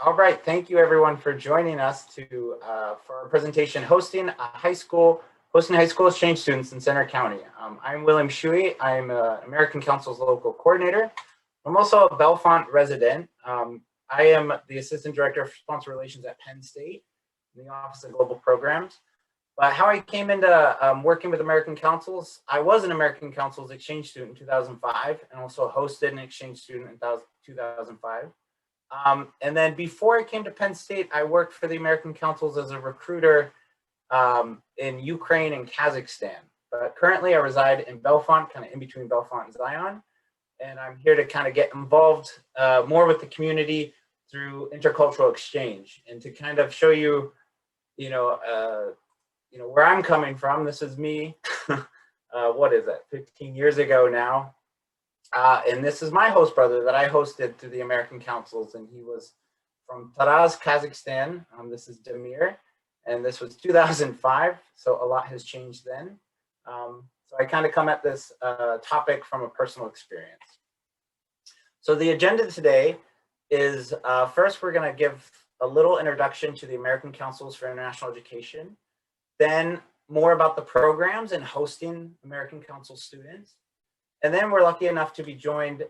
All right, thank you everyone for joining us for our presentation, hosting high school exchange students in Center County. I'm William Shuey. I'm American Council's local coordinator. I'm also a Bellefonte resident. I am the Assistant Director of Sponsor Relations at Penn State in the Office of Global Programs. But how I came into working with American Councils, I was an American Councils exchange student in 2005 and also hosted an exchange student in 2005. And then before I came to Penn State, I worked for the American Councils as a recruiter in Ukraine and Kazakhstan. But currently I reside in Bellefonte, kind of in between Bellefonte and Zion. And I'm here to kind of get involved more with the community through intercultural exchange and to kind of show you, where I'm coming from. This is me, what is it, 15 years ago now. And this is my host brother that I hosted through the American Councils, and he was from Taraz, Kazakhstan. This is Damir, and this was 2005, so a lot has changed then. So I kind of come at this topic from a personal experience. So the agenda today is first we're going to give a little introduction to the American Councils for International Education, then more about the programs and hosting American Council students. And then we're lucky enough to be joined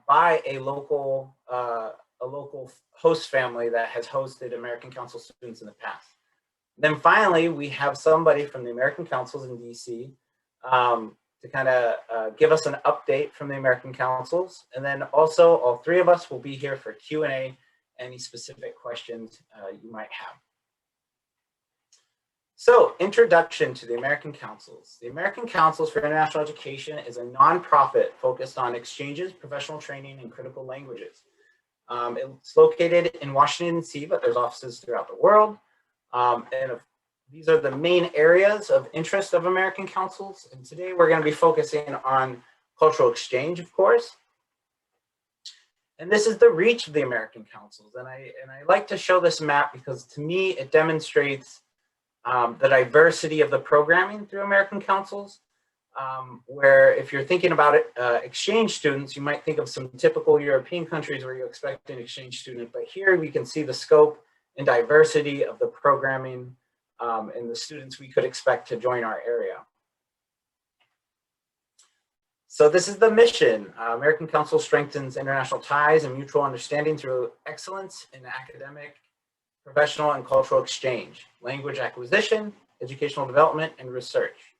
by a local host family that has hosted American Council students in the past. Then finally, we have somebody from the American Councils in DC to kind of give us an update from the American Councils. And then also all three of us will be here for Q&A, any specific questions you might have. So, introduction to the American Councils. The American Councils for International Education is a nonprofit focused on exchanges, professional training, and critical languages. It's located in Washington, D.C., but there's offices throughout the world. These are the main areas of interest of American Councils. And today we're going to be focusing on cultural exchange, of course. And this is the reach of the American Councils. And I like to show this map because to me, it demonstrates the diversity of the programming through American Councils, where if you're thinking about it, exchange students, you might think of some typical European countries where you expect an exchange student, but here we can see the scope and diversity of the programming and the students we could expect to join our area. So this is the mission. American Council strengthens international ties and mutual understanding through excellence in academic, professional and cultural exchange, language acquisition, educational development, and research.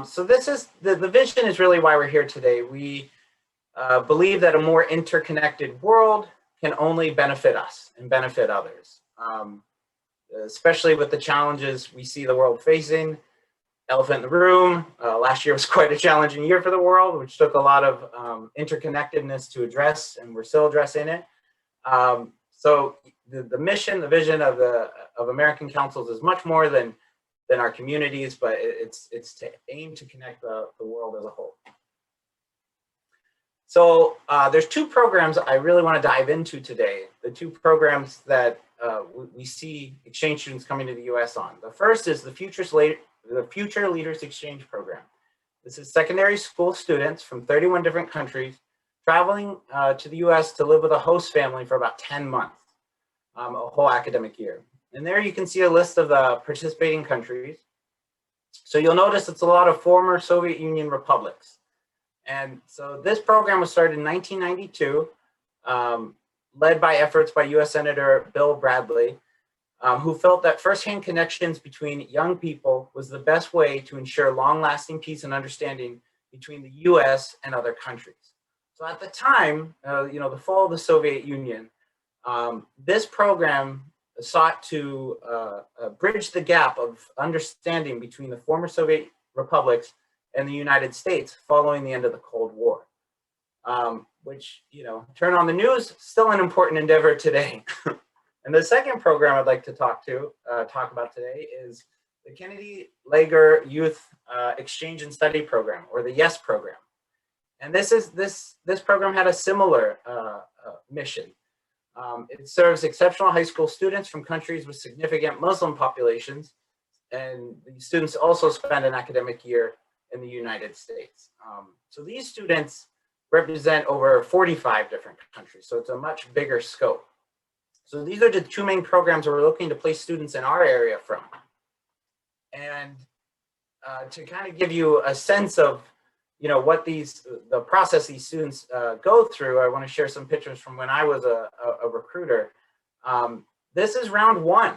So this is, the vision is really why we're here today. We believe that a more interconnected world can only benefit us and benefit others, especially with the challenges we see the world facing. Elephant in the room, last year was quite a challenging year for the world, which took a lot of interconnectedness to address, and we're still addressing it. So the mission, the vision of American Councils is much more than our communities, but it's to aim to connect the world as a whole. So there's two programs I really want to dive into today. The two programs that we see exchange students coming to the U.S. on. The first is the Future Leaders Exchange Program. This is secondary school students from 31 different countries traveling to the U.S. to live with a host family for about 10 months, a whole academic year. And there you can see a list of the participating countries. So you'll notice it's a lot of former Soviet Union republics. And so this program was started in 1992, led by efforts by U.S. Senator Bill Bradley, who felt that firsthand connections between young people was the best way to ensure long-lasting peace and understanding between the U.S. and other countries. So at the time, the fall of the Soviet Union, this program sought to bridge the gap of understanding between the former Soviet republics and the United States following the end of the Cold War, which, turn on the news, still an important endeavor today. And the second program I'd like to talk about today is the Kennedy-Lugar Youth Exchange and Study Program, or the YES program. And this program had a similar mission. It serves exceptional high school students from countries with significant Muslim populations, and the students also spend an academic year in the United States. So these students represent over 45 different countries, so it's a much bigger scope. So these are the two main programs we're looking to place students in our area from. And to kind of give you a sense of, what the process these students go through, I want to share some pictures from when I was a recruiter. This is round one.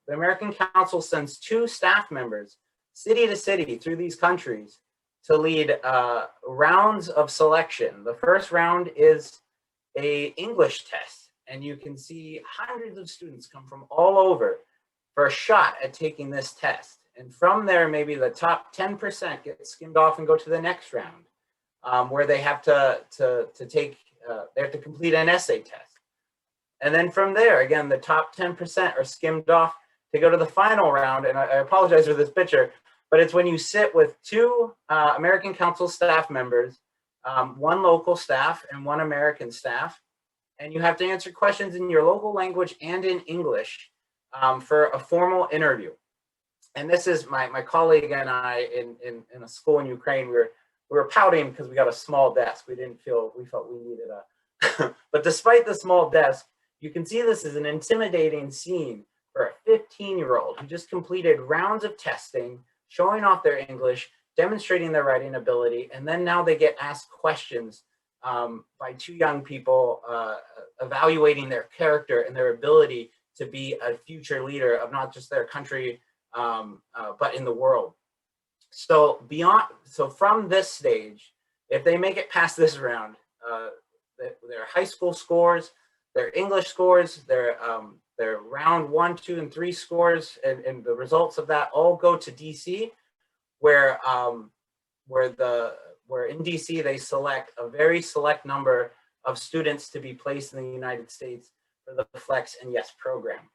The American Council sends 2 staff members city to city through these countries to lead rounds of selection. The first round is an English test, and you can see hundreds of students come from all over for a shot at taking this test. And from there, maybe the top 10% get skimmed off and go to the next round, where they have to take, they have to complete an essay test. And then from there, again, the top 10% are skimmed off to go to the final round. And I apologize for this picture, but it's when you sit with 2 American Council staff members, 1 local staff and 1 American staff, and you have to answer questions in your local language and in English for a formal interview. And this is my colleague and I in a school in Ukraine. We were pouting because we got a small desk. We felt we needed a, but despite the small desk, you can see this is an intimidating scene for a 15-year-old who just completed rounds of testing, showing off their English, demonstrating their writing ability, and then now they get asked questions by 2 young people evaluating their character and their ability to be a future leader of not just their country, but in the world. So from this stage, if they make it past this round, their high school scores, their English scores, their round 1, 2, and 3 scores, and the results of that all go to DC, where in DC they select a very select number of students to be placed in the United States for the Flex and Yes program.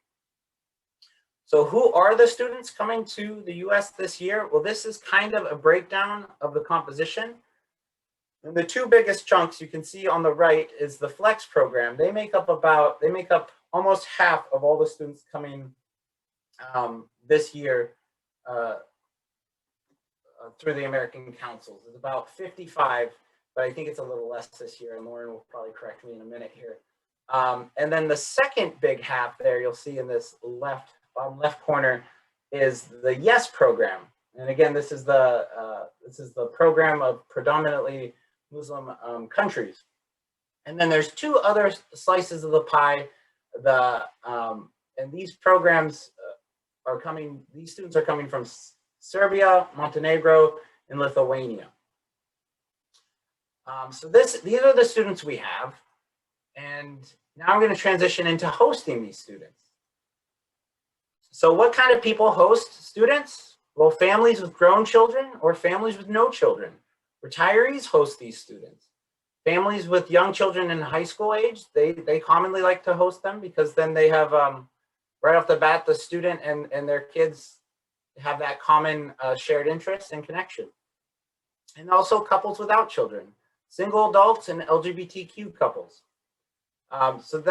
So who are the students coming to the US this year? Well, this is kind of a breakdown of the composition. And the 2 biggest chunks you can see on the right is the Flex program. They make up almost half of all the students coming this year through the American Councils. It's about 55, but I think it's a little less this year, and Lauren will probably correct me in a minute here. And then the second big half there, you'll see in this bottom left corner, is the Yes program. And again, this is the program of predominantly Muslim countries. And then there's 2 other slices of the pie. And these programs these students are coming from Serbia, Montenegro, and Lithuania. So these are the students we have. And now I'm going to transition into hosting these students. So what kind of people host students? Well, families with grown children or families with no children. Retirees host these students. Families with young children in high school age, they commonly like to host them because then they have, right off the bat, the student and their kids have that common shared interest and connection. And also couples without children, single adults and LGBTQ couples. So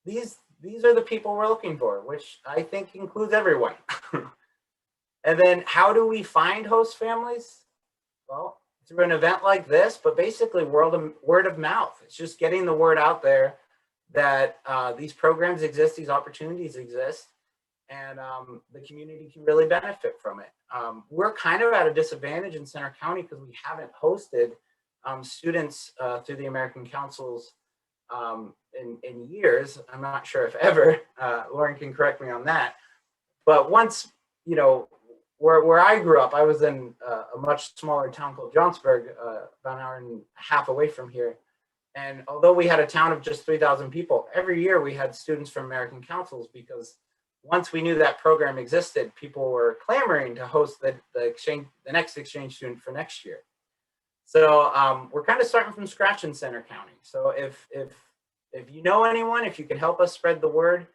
these are the people we're looking for, which I think includes everyone. And then how do we find host families? Well, through an event like this, but basically word of mouth. It's just getting the word out there that these programs exist, these opportunities exist, and the community can really benefit from it. We're kind of at a disadvantage in Center County because we haven't hosted students through the American Councils in years. I'm not sure if ever. Lauren can correct me on that. But once, where I grew up, I was in a much smaller town called Johnsburg, about an hour and a half away from here. And although we had a town of just 3,000 people, every year we had students from American Councils because once we knew that program existed, people were clamoring to host the next exchange student for next year. So we're kind of starting from scratch in Center County. So if you know anyone, if you can help us spread the word,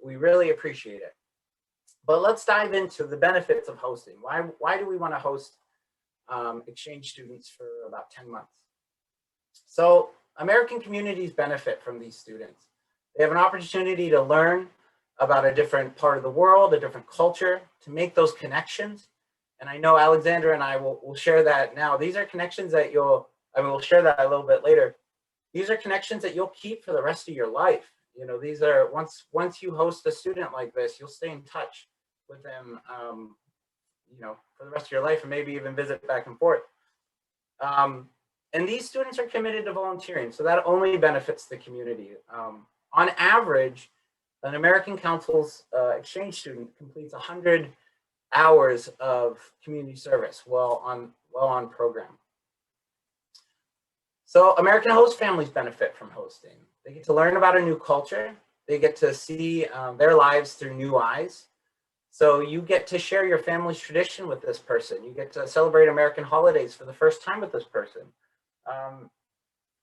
we really appreciate it. But let's dive into the benefits of hosting. Why do we want to host exchange students for about 10 months? So American communities benefit from these students. They have an opportunity to learn about a different part of the world, a different culture, to make those connections. And I know Alexandra and I will share that now. These are connections that we'll share that a little bit later. These are connections that you'll keep for the rest of your life. You know, these are, once you host a student like this, you'll stay in touch with them, you know, for the rest of your life, and maybe even visit back and forth. And these students are committed to volunteering, so that only benefits the community. On average, an American Council's exchange student completes 100 hours of community service while on program. So American host families benefit from hosting. They get to learn about a new culture. They get to see their lives through new eyes. So you get to share your family's tradition with this person. You get to celebrate American holidays for the first time with this person.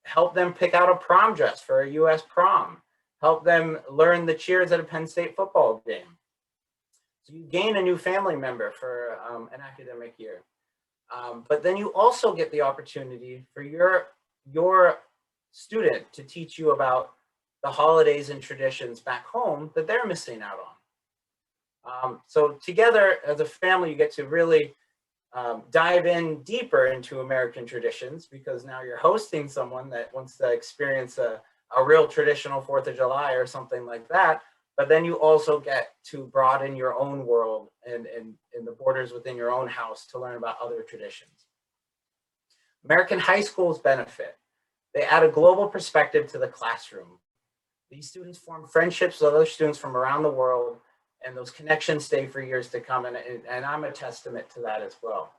Help them pick out a prom dress for a US prom. Help them learn the cheers at a Penn State football game. So you gain a new family member for an academic year. But then you also get the opportunity for your student to teach you about the holidays and traditions back home that they're missing out on. So together as a family, you get to really dive in deeper into American traditions, because now you're hosting someone that wants to experience a real traditional 4th of July or something like that. But then you also get to broaden your own world and the borders within your own house to learn about other traditions. American high schools benefit. They add a global perspective to the classroom. These students form friendships with other students from around the world, and those connections stay for years to come. And I'm a testament to that as well.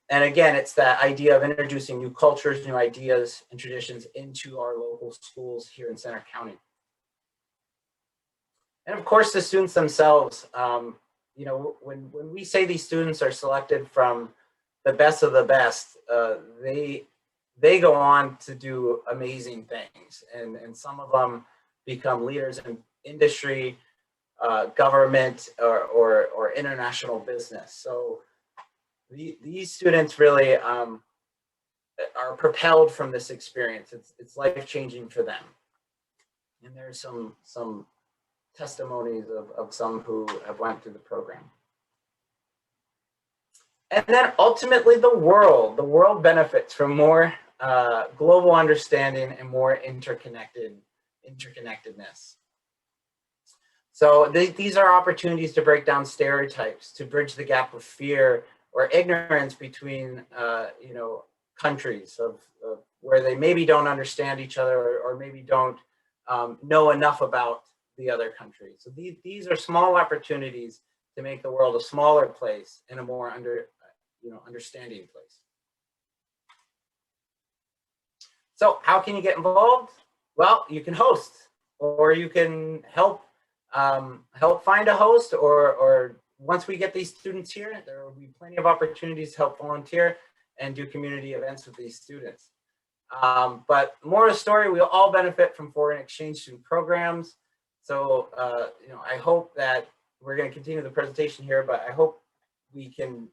And again, it's that idea of introducing new cultures, new ideas, and traditions into our local schools here in Center County. And of course, the students themselves, you know, when we say these students are selected from the best of the best, they go on to do amazing things. And some of them become leaders in industry, government, or international business. So these students really are propelled from this experience. It's life-changing for them. And there's some testimonies of some who have went through the program. And then ultimately the world benefits from more global understanding and more interconnectedness. So these are opportunities to break down stereotypes, to bridge the gap of fear or ignorance between you know, countries of where they maybe don't understand each other, or maybe don't know enough about the other country. So these are small opportunities to make the world a smaller place and a more understanding place. So how can you get involved? Well, you can host, or you can help find a host, or once we get these students here, there will be plenty of opportunities to help volunteer and do community events with these students. But more of the story, we all benefit from foreign exchange student programs. So, you know, I hope that we're going to continue the presentation here, but I hope we can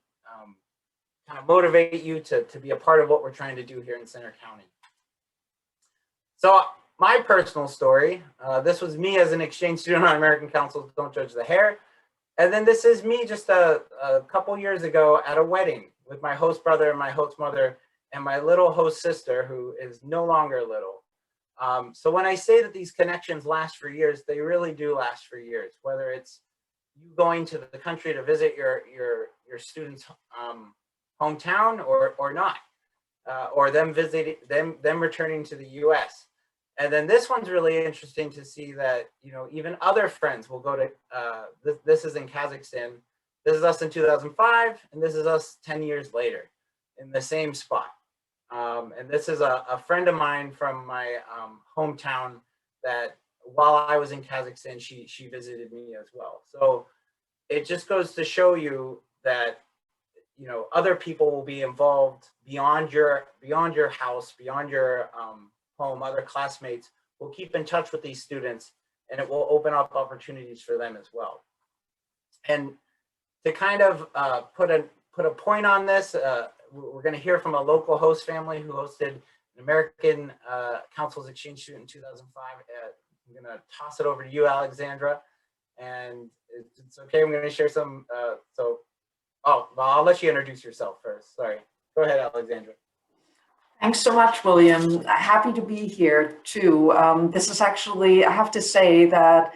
kind of motivate you to be a part of what we're trying to do here in Center County. So my personal story, this was me as an exchange student on American Council Don't Judge the Hair. And then this is me just a couple years ago at a wedding with my host brother and my host mother and my little host sister, who is no longer little. So when I say that these connections last for years, they really do last for years, whether it's you going to the country to visit your student's hometown or not, or them visiting them returning to the US. And then this one's really interesting to see that, you know, even other friends will go to, this is in Kazakhstan. This is us in 2005, and this is us 10 years later in the same spot. And this is a friend of mine from my hometown that while I was in Kazakhstan, she visited me as well. So it just goes to show you that, you know, other people will be involved beyond your house, beyond your home. Other classmates will keep in touch with these students, and it will open up opportunities for them as well. And to kind of put a point on this, we're going to hear from a local host family who hosted an American Council's exchange student in 2005. I'm going to toss it over to you, Alexandra, and it's okay. I'm going to share some. Well, I'll let you introduce yourself first. Sorry. Go ahead, Alexandra. Thanks so much, William. Happy to be here too. This is actually, I have to say that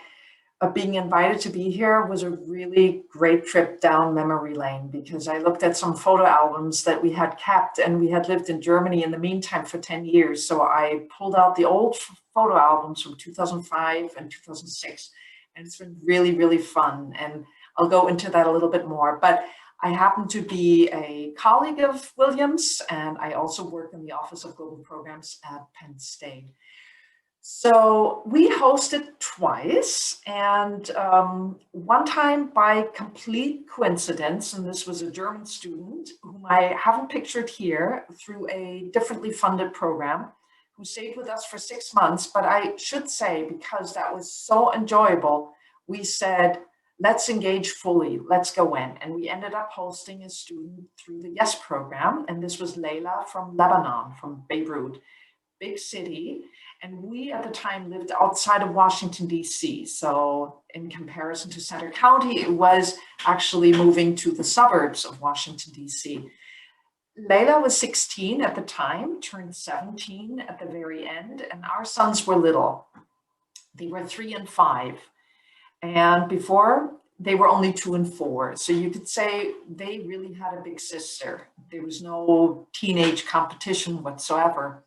being invited to be here was a really great trip down memory lane because I looked at some photo albums that we had kept, and we had lived in Germany in the meantime for 10 years. So I pulled out the old photo albums from 2005 and 2006, and it's been really, really fun. And I'll go into that a little bit more. But I happen to be a colleague of Williams, and I also work in the Office of Global Programs at Penn State. So we hosted twice, and one time by complete coincidence, and this was a German student whom I haven't pictured here, through a differently funded program, who stayed with us for 6 months. But I should say, because that was so enjoyable, we said, let's engage fully, let's go in. And we ended up hosting a student through the YES program, and this was Layla from Lebanon, from Beirut, big city. And we at the time lived outside of Washington, D.C. So in comparison to Center County, it was actually moving to the suburbs of Washington, D.C. Layla was 16 at the time, turned 17 at the very end, and our sons were little. They were 3 and 5. And before, they were only 2 and 4. So you could say they really had a big sister. There was no teenage competition whatsoever.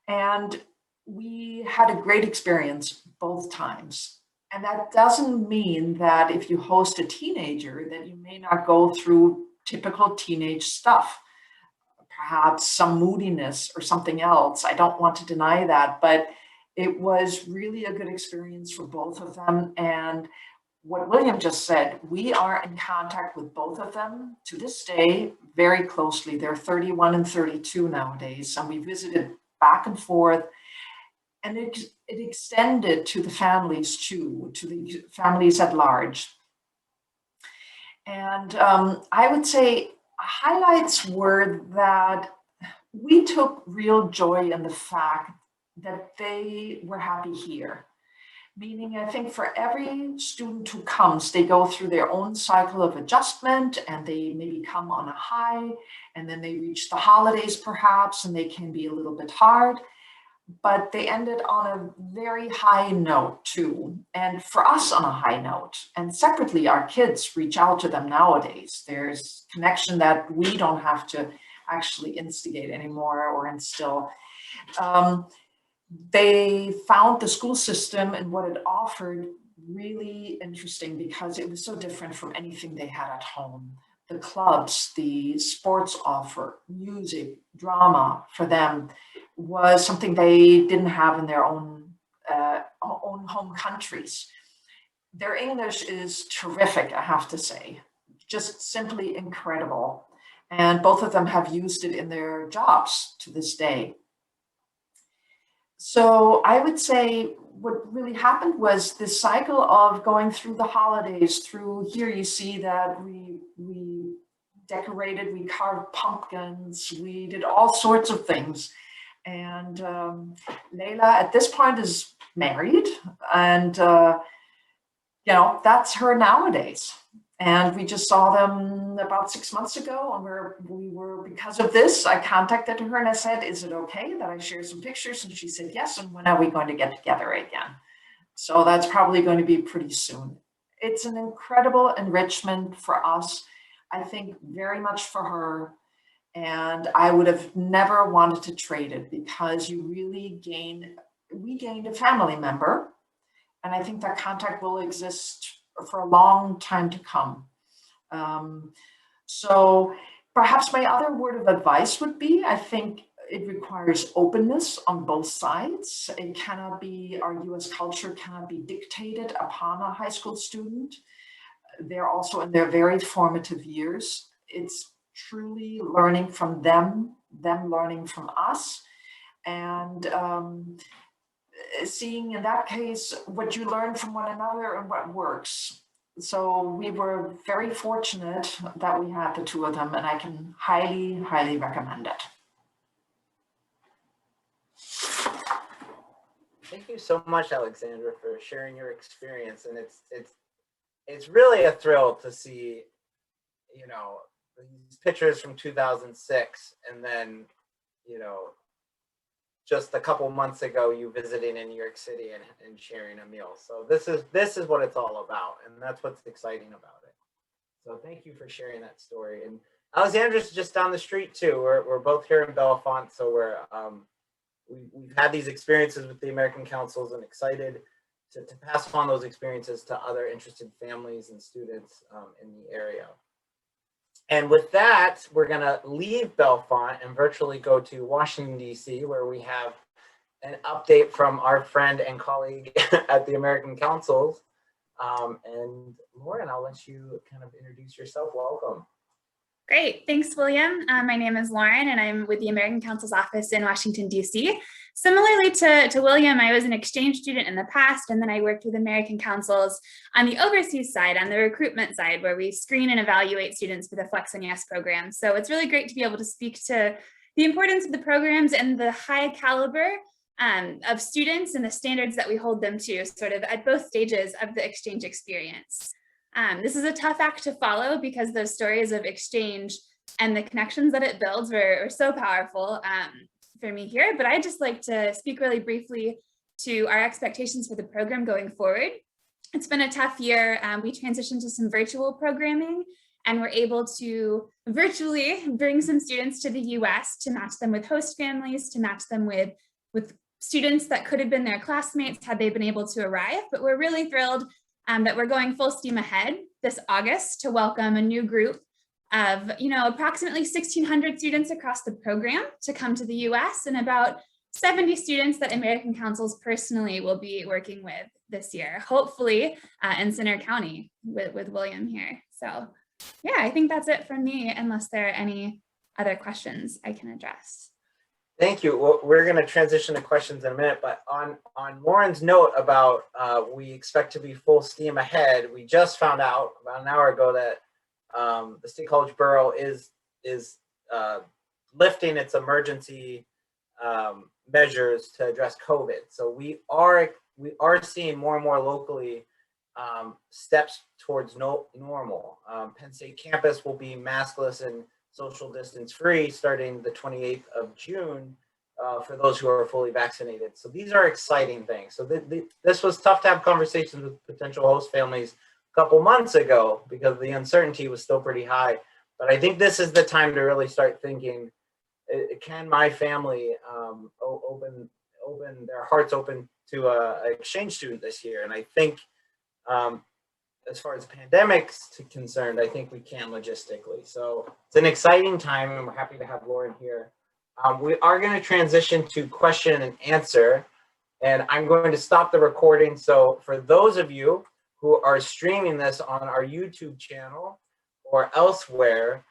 And we had a great experience both times. And that doesn't mean that if you host a teenager that you may not go through typical teenage stuff, perhaps some moodiness or something else. I don't want to deny that, but it was really a good experience for both of them. And what William just said, we are in contact with both of them to this day very closely. They're 31 and 32 nowadays, and we visited back and forth. And it extended to the families too, to the families at large. And I would say highlights were that we took real joy in the fact that they were happy here. Meaning, I think for every student who comes, they go through their own cycle of adjustment, and they maybe come on a high, and then they reach the holidays perhaps, and they can be a little bit hard. But they ended on a very high note too, and for us on a high note. And separately, our kids reach out to them nowadays. There's connection that we don't have to actually instigate anymore or instill. They found the school system and what it offered really interesting because it was so different from anything they had at home. The clubs, the sports offer, music, drama for them was something they didn't have in their own home countries. Their English is terrific, I have to say, just simply incredible. And both of them have used it in their jobs to this day. So I would say what really happened was this cycle of going through the holidays. Through here you see that we decorated, we carved pumpkins, we did all sorts of things. And Layla at this point is married, and that's her nowadays. And we just saw them about 6 months ago, and we were, because of this, I contacted her and I said, is it okay that I share some pictures? And she said, yes. And when are we going to get together again? So that's probably going to be pretty soon. It's an incredible enrichment for us. I think very much for her. And I would have never wanted to trade it because we gained a family member. And I think that contact will exist for a long time to come. So perhaps my other word of advice would be, I think it requires openness on both sides. It cannot be, our US culture cannot be dictated upon a high school student. They're also in their very formative years. It's truly learning from them learning from us, and seeing in that case what you learn from one another and what works. So we were very fortunate that we had the two of them, and I can highly, highly recommend it. Thank you so much, Alexandra, for sharing your experience. And it's really a thrill to see, these pictures from 2006, and then, just a couple months ago, you visiting in New York City and sharing a meal. So this is what it's all about, and that's what's exciting about it. So thank you for sharing that story. And Alexandra's just down the street too. We're both here in Bellefonte, so we've had these experiences with the American Councils and excited to pass on those experiences to other interested families and students in the area. And with that, we're gonna leave Bellefonte and virtually go to Washington, D.C., where we have an update from our friend and colleague at the American Councils. And Lauren, I'll let you kind of introduce yourself. Welcome. Great, thanks, William. My name is Lauren, and I'm with the American Council's office in Washington, D.C. Similarly to William, I was an exchange student in the past, and then I worked with American Councils on the overseas side, on the recruitment side, where we screen and evaluate students for the Flex and Yes program. So it's really great to be able to speak to the importance of the programs and the high caliber of students and the standards that we hold them to, sort of at both stages of the exchange experience. This is a tough act to follow because those stories of exchange and the connections that it builds were so powerful for me here. But I'd just like to speak really briefly to our expectations for the program going forward. It's been a tough year. We transitioned to some virtual programming, and we're able to virtually bring some students to the US to match them with host families, to match them with students that could have been their classmates had they been able to arrive. But we're really thrilled that we're going full steam ahead this August to welcome a new group of, approximately 1,600 students across the program to come to the US, and about 70 students that American Councils personally will be working with this year, hopefully in Center County with William here. So yeah, I think that's it from me, unless there are any other questions I can address. Thank you. Well, we're going to transition to questions in a minute, but on Lauren's note about we expect to be full steam ahead, we just found out about an hour ago that the State College Borough is lifting its emergency measures to address COVID. So we are seeing more and more locally steps towards normal. Penn State campus will be maskless and social distance free starting the 28th of June for those who are fully vaccinated. So these are exciting things. So this was tough to have conversations with potential host families a couple months ago because the uncertainty was still pretty high. But I think this is the time to really start thinking, can my family open their hearts open to an exchange student this year? And I think as far as the pandemic's concerned, I think we can logistically. So it's an exciting time, and we're happy to have Lauren here. We are going to transition to question and answer, and I'm going to stop the recording. So for those of you who are streaming this on our YouTube channel or elsewhere,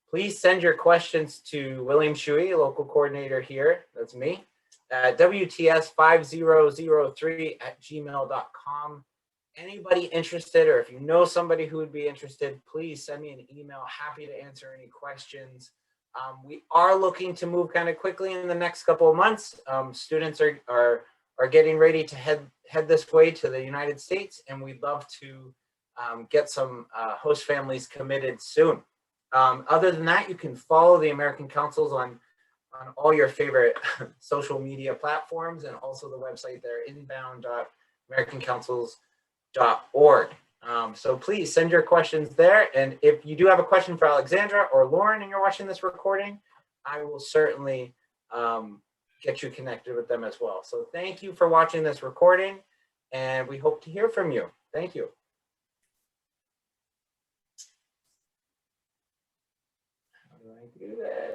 please send your questions to William Shuey, local coordinator here, that's me, at WTS5003@gmail.com. Anybody interested, or if you know somebody who would be interested, please send me an email. Happy to answer any questions. We are looking to move kind of quickly in the next couple of months. Students are getting ready to head this way to the United States, and we'd love to get some host families committed soon. Other than that, you can follow the American Councils on all your favorite social media platforms, and also the website there, inbound.americancouncils.org. So please send your questions there. And if you do have a question for Alexandra or Lauren and you're watching this recording, I will certainly get you connected with them as well. So thank you for watching this recording, and we hope to hear from you. Thank you. How do I do this?